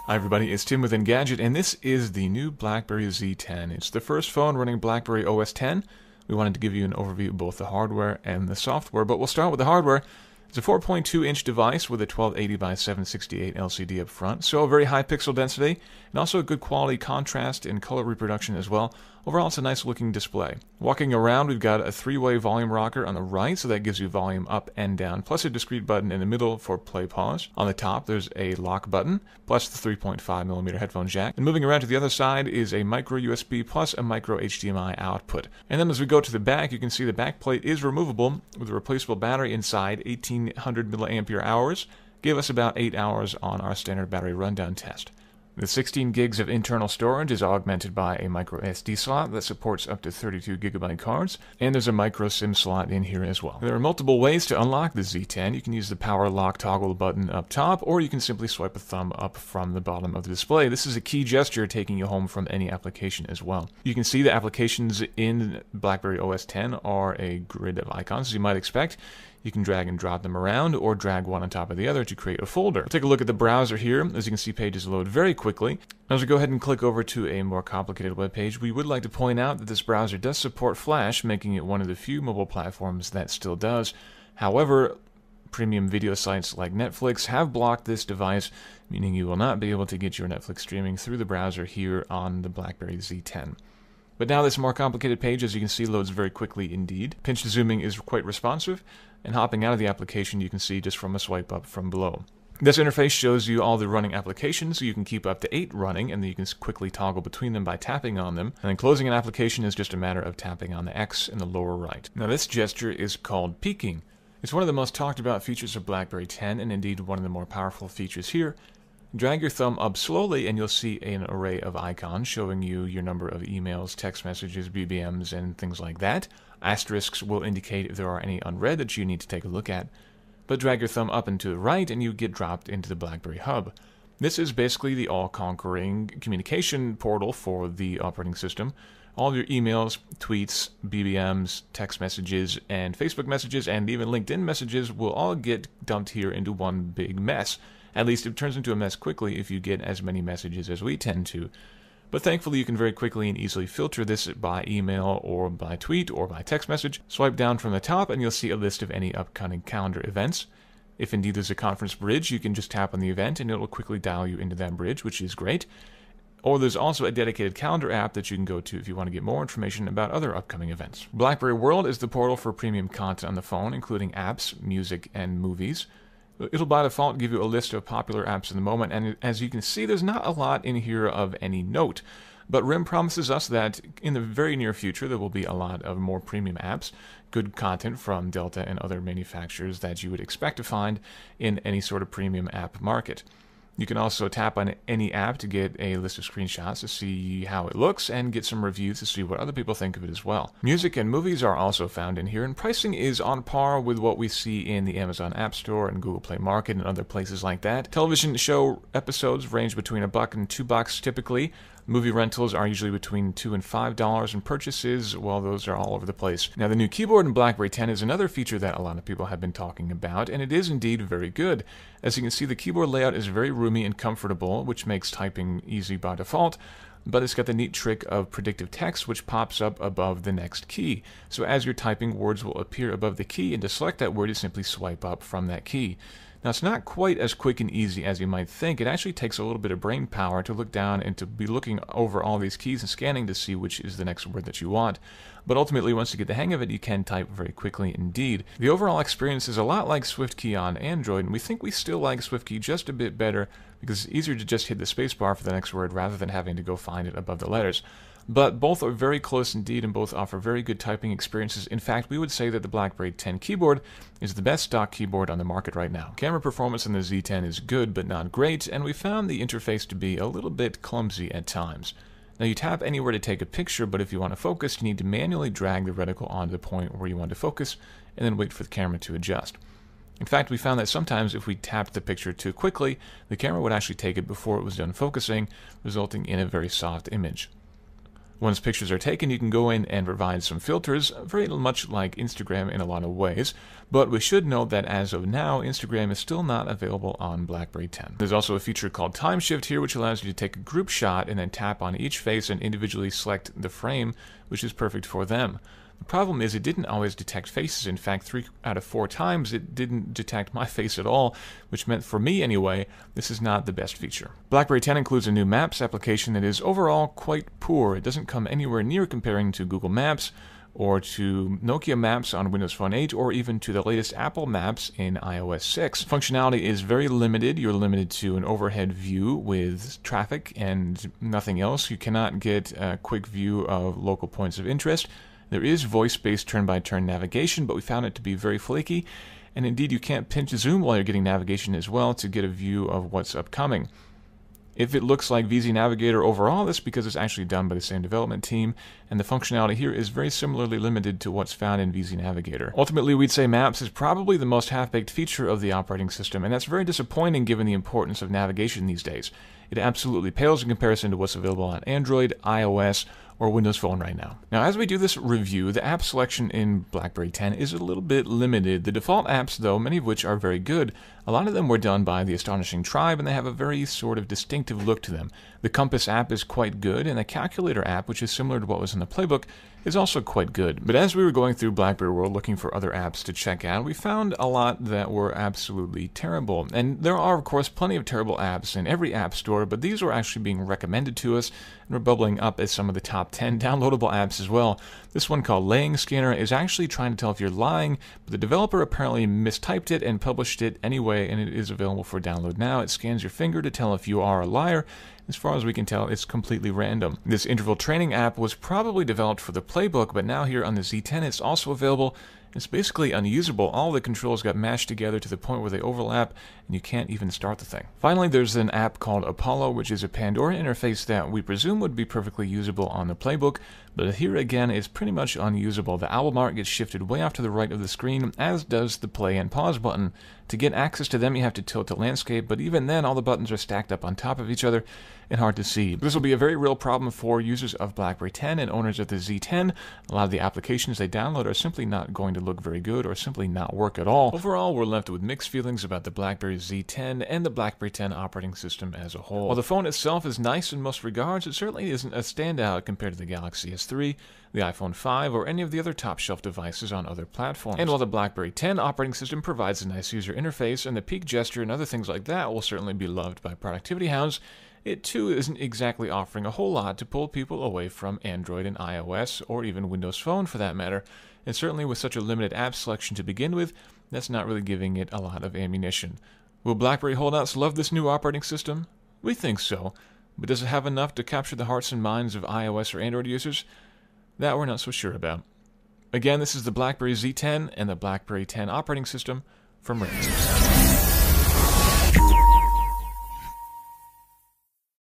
Hi everybody, it's Tim with Engadget, and this is the new BlackBerry Z10. It's the first phone running BlackBerry OS 10. We wanted to give you an overview of both the hardware and the software, but we'll start with the hardware. It's a 4.2-inch device with a 1280 by 768 LCD up front, so a very high pixel density, and also a good quality contrast and color reproduction as well. Overall, it's a nice looking display. Walking around, we've got a 3-way volume rocker on the right, so that gives you volume up and down, plus a discrete button in the middle for play pause. On the top, there's a lock button, plus the 3.5mm headphone jack. And moving around to the other side is a micro USB plus a micro HDMI output. And then as we go to the back, you can see the back plate is removable with a replaceable battery inside, 1800 milliampere hours. Gave us about 8 hours on our standard battery rundown test. The 16 gigs of internal storage is augmented by a micro SD slot that supports up to 32 gigabyte cards, and there's a micro SIM slot in here as well. There are multiple ways to unlock the Z10. You can use the power lock toggle button up top, or you can simply swipe a thumb up from the bottom of the display. This is a key gesture taking you home from any application as well. You can see the applications in BlackBerry OS 10 are a grid of icons, as you might expect. You can drag and drop them around or drag one on top of the other to create a folder. We'll take a look at the browser here. As you can see, pages load very quickly. As we go ahead and click over to a more complicated web page, we would like to point out that this browser does support Flash, making it one of the few mobile platforms that still does. However, premium video sites like Netflix have blocked this device, meaning you will not be able to get your Netflix streaming through the browser here on the BlackBerry Z10. But now this more complicated page, as you can see, loads very quickly indeed. Pinch to zooming is quite responsive, and hopping out of the application you can see just from a swipe up from below. This interface shows you all the running applications, so you can keep up to 8 running, and then you can quickly toggle between them by tapping on them. And then closing an application is just a matter of tapping on the X in the lower right. Now this gesture is called peeking. It's one of the most talked about features of BlackBerry 10, and indeed one of the more powerful features here. Drag your thumb up slowly and you'll see an array of icons showing you your number of emails, text messages, BBMs, and things like that. Asterisks will indicate if there are any unread that you need to take a look at. But drag your thumb up and to the right and you get dropped into the BlackBerry Hub. This is basically the all-conquering communication portal for the operating system. All of your emails, tweets, BBMs, text messages, and Facebook messages, and even LinkedIn messages will all get dumped here into one big mess. At least it turns into a mess quickly if you get as many messages as we tend to. But thankfully you can very quickly and easily filter this by email or by tweet or by text message. Swipe down from the top and you'll see a list of any upcoming calendar events. If indeed there's a conference bridge, you can just tap on the event and it'll quickly dial you into that bridge, which is great. Or there's also a dedicated calendar app that you can go to if you want to get more information about other upcoming events. BlackBerry World is the portal for premium content on the phone, including apps, music, and movies. It'll by default give you a list of popular apps in the moment, and as you can see, there's not a lot in here of any note. But RIM promises us that in the very near future there will be a lot of more premium apps, good content from Delta and other manufacturers that you would expect to find in any sort of premium app market. You can also tap on any app to get a list of screenshots to see how it looks and get some reviews to see what other people think of it as well. Music and movies are also found in here, and pricing is on par with what we see in the Amazon App Store and Google Play Market and other places like that. Television show episodes range between $1 and $2 typically. Movie rentals are usually between $2 and $5, and purchases, well, those are all over the place. Now, the new keyboard in BlackBerry 10 is another feature that a lot of people have been talking about, and it is indeed very good. As you can see, the keyboard layout is very roomy and comfortable, which makes typing easy by default, but it's got the neat trick of predictive text, which pops up above the next key. So as you're typing, words will appear above the key, and to select that word, you simply swipe up from that key. Now, it's not quite as quick and easy as you might think. It actually takes a little bit of brain power to look down and to be looking over all these keys and scanning to see which is the next word that you want. But ultimately, once you get the hang of it, you can type very quickly indeed. The overall experience is a lot like SwiftKey on Android, and we think we still like SwiftKey just a bit better because it's easier to just hit the spacebar for the next word rather than having to go find it above the letters. But both are very close indeed, and both offer very good typing experiences. In fact, we would say that the BlackBerry 10 keyboard is the best stock keyboard on the market right now. Camera performance in the Z10 is good, but not great, and we found the interface to be a little bit clumsy at times. Now, you tap anywhere to take a picture, but if you want to focus, you need to manually drag the reticle onto the point where you want to focus, and then wait for the camera to adjust. In fact, we found that sometimes if we tapped the picture too quickly, the camera would actually take it before it was done focusing, resulting in a very soft image. Once pictures are taken, you can go in and provide some filters, very much like Instagram in a lot of ways, but we should note that as of now, Instagram is still not available on BlackBerry 10. There's also a feature called Time Shift here, which allows you to take a group shot and then tap on each face and individually select the frame, which is perfect for them. The problem is it didn't always detect faces. In fact, 3 out of 4 times it didn't detect my face at all, which meant for me anyway, this is not the best feature. BlackBerry 10 includes a new Maps application that is overall quite poor. It doesn't come anywhere near comparing to Google Maps or to Nokia Maps on Windows Phone 8 or even to the latest Apple Maps in iOS 6. Functionality is very limited. You're limited to an overhead view with traffic and nothing else. You cannot get a quick view of local points of interest. There is voice-based turn-by-turn navigation, but we found it to be very flaky, and indeed you can't pinch zoom while you're getting navigation as well to get a view of what's upcoming. If it looks like VZ Navigator overall, that's because it's actually done by the same development team, and the functionality here is very similarly limited to what's found in VZ Navigator. Ultimately, we'd say Maps is probably the most half-baked feature of the operating system, and that's very disappointing given the importance of navigation these days. It absolutely pales in comparison to what's available on Android, iOS, or Windows Phone right now. Now, as we do this review, the app selection in BlackBerry 10 is a little bit limited. The default apps, though, many of which are very good, a lot of them were done by the Astonishing Tribe, and they have a very sort of distinctive look to them. The Compass app is quite good, and the Calculator app, which is similar to what was in the playbook, is also quite good. But as we were going through BlackBerry World looking for other apps to check out, we found a lot that were absolutely terrible. And there are, of course, plenty of terrible apps in every app store, but these were actually being recommended to us and were bubbling up as some of the top 10 downloadable apps as well. This one called Laying Scanner is actually trying to tell if you're lying, but the developer apparently mistyped it and published it anyway, and it is available for download now. It scans your finger to tell if you are a liar. As far as we can tell, it's completely random. This interval training app was probably developed for the playbook, but now here on the Z10 it's also available. It's basically unusable. All the controls got mashed together to the point where they overlap, and you can't even start the thing. Finally, there's an app called Apollo, which is a Pandora interface that we presume would be perfectly usable on the playbook, but here again it's pretty much unusable. The album art gets shifted way off to the right of the screen, as does the play and pause button. To get access to them, you have to tilt to landscape, but even then, all the buttons are stacked up on top of each other and hard to see. This will be a very real problem for users of BlackBerry 10 and owners of the Z10. A lot of the applications they download are simply not going to look very good or simply not work at all. Overall, we're left with mixed feelings about the BlackBerry Z10 and the BlackBerry 10 operating system as a whole. While the phone itself is nice in most regards, it certainly isn't a standout compared to the Galaxy S3, the iPhone 5, or any of the other top-shelf devices on other platforms. And while the BlackBerry 10 operating system provides a nice user interface, and the peak gesture and other things like that will certainly be loved by productivity hounds, it too isn't exactly offering a whole lot to pull people away from Android and iOS, or even Windows Phone for that matter. And certainly with such a limited app selection to begin with, that's not really giving it a lot of ammunition. Will BlackBerry holdouts love this new operating system? We think so, but does it have enough to capture the hearts and minds of iOS or Android users? That we're not so sure about. Again, this is the BlackBerry Z10 and the BlackBerry 10 operating system from Red.